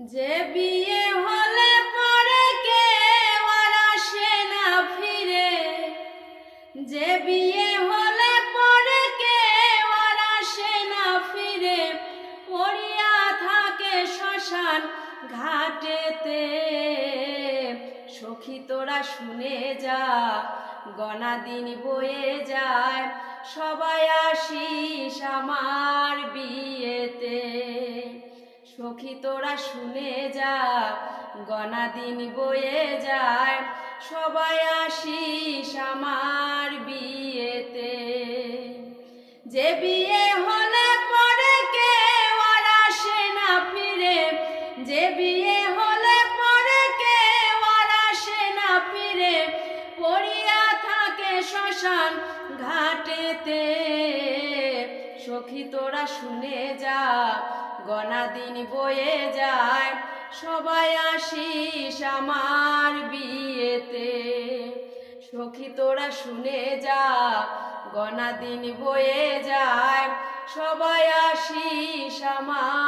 যে বিয়ে হলে পরে কেউ আর আসে না ফিরে, যে বিয়ে হলে পরে কেউ আর আসে না ফিরে, পড়িয়া থাকে শ্মশান ঘাটেতে। সখী তোরা শুনে যা, গনা দিন বয়ে যায়, সবাই আসিস আমার বিয়েতে। সখী তোরা শুনে যা, গনা দিন বয়ে যায়, সবাই আসিস আমার বিয়েতে। যে বিয়ে হলে পরে কেউ আর আসে না ফিরে, যে বিয়ে হলে পরে কেউ আর আসে না ফিরে, পড়িয়া থাকে শ্মশান ঘাটেতে। সখী তোরা শুনে যা, গনা দিন বয়ে যায়, সবাই আসিস আমার বিয়েতে। সখী তোরা শুনে যা, গনা দিন বয়ে যায়, সবাই আসিস আমার